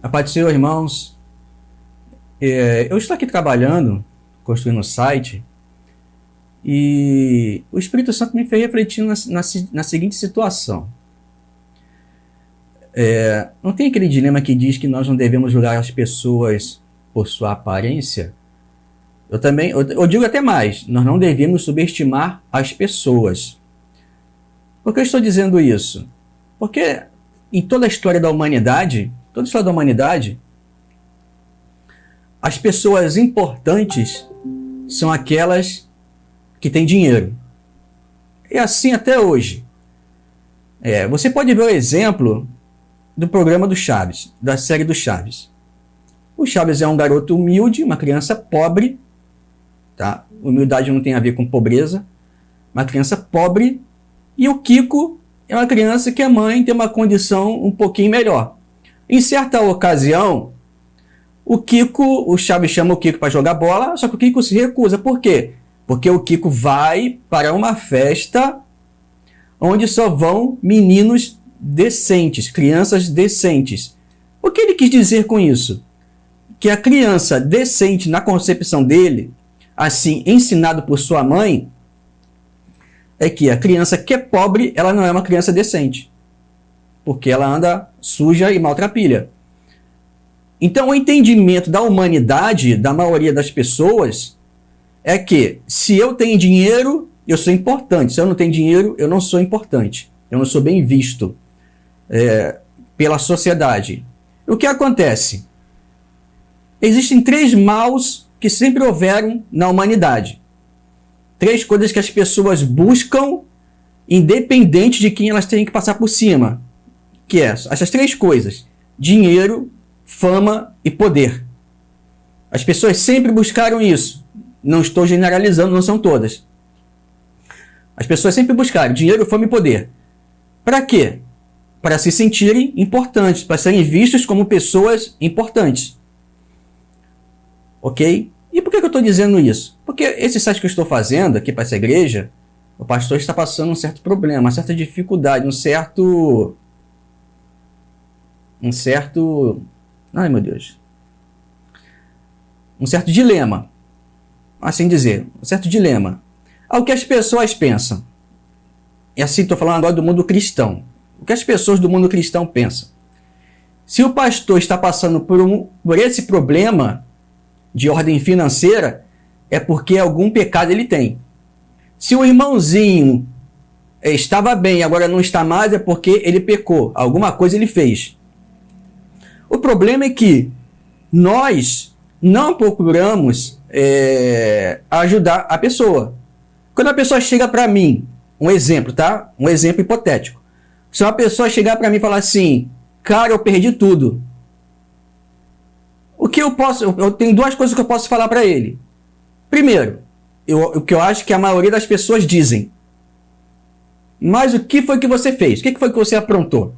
A paz do Senhor, irmãos. Eu estou aqui trabalhando, construindo um site, e o Espírito Santo me fez refletir na seguinte situação. Não tem aquele dilema que diz que nós não devemos julgar as pessoas por sua aparência? Eu digo até mais, nós não devemos subestimar as pessoas. Por que eu estou dizendo isso? Porque em toda a história da humanidade, as pessoas importantes são aquelas que têm dinheiro. É assim até hoje. Você pode ver o exemplo do programa do Chaves, da série do Chaves. O Chaves é um garoto humilde, uma criança pobre, tá? Humildade não tem a ver com pobreza, uma criança pobre, e o Kiko é uma criança que a mãe tem uma condição um pouquinho melhor. Em certa ocasião, o Chaves chama o Kiko para jogar bola, só que o Kiko se recusa. Por quê? Porque o Kiko vai para uma festa onde só vão meninos decentes, crianças decentes. O que ele quis dizer com isso? Que a criança decente, na concepção dele, assim, ensinado por sua mãe, é que a criança que é pobre, ela não é uma criança decente. Porque ela anda suja e maltrapilha. Então, o entendimento da humanidade, da maioria das pessoas, é que se eu tenho dinheiro, eu sou importante. Se eu não tenho dinheiro, eu não sou importante. Eu não sou bem visto pela sociedade. O que acontece? Existem 3 maus que sempre houveram na humanidade. 3 coisas que as pessoas buscam, independente de quem elas têm que passar por cima. Que essas 3 coisas: dinheiro, fama e poder. As pessoas sempre buscaram isso. Não estou generalizando, não são todas. As pessoas sempre buscaram dinheiro, fama e poder. Para quê? Para se sentirem importantes, para serem vistos como pessoas importantes. Ok? E por que eu estou dizendo isso? Porque esse site que eu estou fazendo aqui para essa igreja, o pastor está passando um certo problema, uma certa dificuldade, um certo... Ai, meu Deus. Um certo dilema. Assim dizer, um certo dilema. Ao que as pessoas pensam. E assim, estou falando agora do mundo cristão. O que as pessoas do mundo cristão pensam? Se o pastor está passando por esse problema de ordem financeira, é porque algum pecado ele tem. Se o irmãozinho estava bem e agora não está mais, é porque ele pecou. Alguma coisa ele fez. O problema é que nós não procuramos ajudar a pessoa. Quando a pessoa chega para mim, um exemplo, tá? Um exemplo hipotético. Se uma pessoa chegar para mim e falar assim, cara, eu perdi tudo. O que eu posso... Eu tenho 2 coisas que eu posso falar para ele. Primeiro, o que eu acho que a maioria das pessoas dizem. Mas o que foi que você fez? O que foi que você aprontou?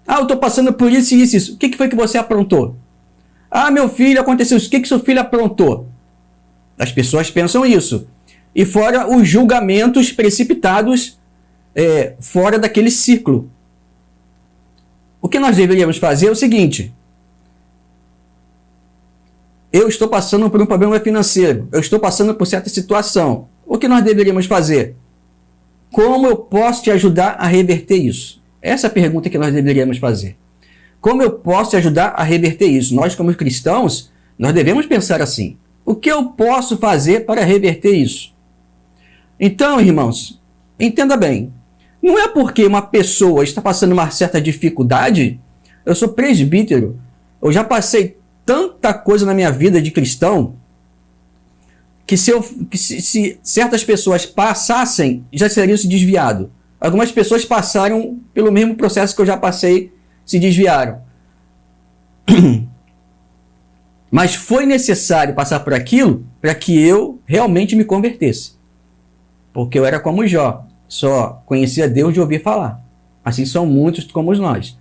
Ah, eu estou passando por isso e isso, isso. O que foi que você aprontou? Ah, meu filho, aconteceu isso. O que seu filho aprontou? As pessoas pensam isso. E fora os julgamentos precipitados fora daquele ciclo. O que nós deveríamos fazer é o seguinte. Eu estou passando por um problema financeiro. Eu estou passando por certa situação. O que nós deveríamos fazer? Como eu posso te ajudar a reverter isso? Essa é a pergunta que nós deveríamos fazer. Como eu posso te ajudar a reverter isso? Nós, como cristãos, nós devemos pensar assim. O que eu posso fazer para reverter isso? Então, irmãos, entenda bem. Não é porque uma pessoa está passando uma certa dificuldade. Eu sou presbítero. Eu já passei tanta coisa na minha vida de cristão que se certas pessoas passassem, já seriam se desviado. Algumas pessoas passaram pelo mesmo processo que eu já passei, se desviaram. Mas foi necessário passar por aquilo para que eu realmente me convertesse. Porque eu era como Jó, só conhecia Deus de ouvir falar. Assim são muitos como nós.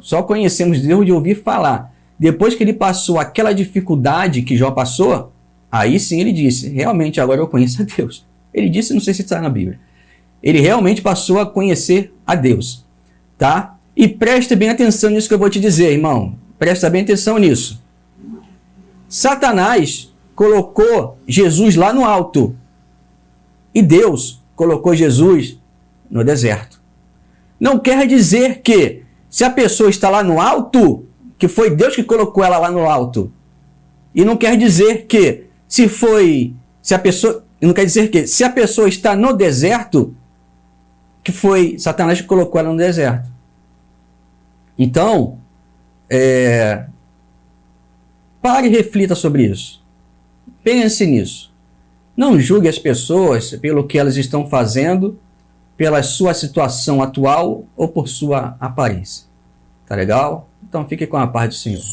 Só conhecemos Deus de ouvir falar. Depois que ele passou aquela dificuldade que Jó passou, aí sim ele disse, realmente agora eu conheço a Deus. Ele disse, não sei se está na Bíblia. Ele realmente passou a conhecer a Deus, tá? E preste bem atenção nisso que eu vou te dizer, irmão. Presta bem atenção nisso. Satanás colocou Jesus lá no alto. E Deus colocou Jesus no deserto. Não quer dizer que, se a pessoa está lá no alto, que foi Deus que colocou ela lá no alto. E não quer dizer que, não quer dizer que, se a pessoa está no deserto, que foi Satanás que colocou ela no deserto. Então, pare e reflita sobre isso. Pense nisso. Não julgue as pessoas pelo que elas estão fazendo, pela sua situação atual ou por sua aparência. Tá legal? Então fique com a paz do Senhor.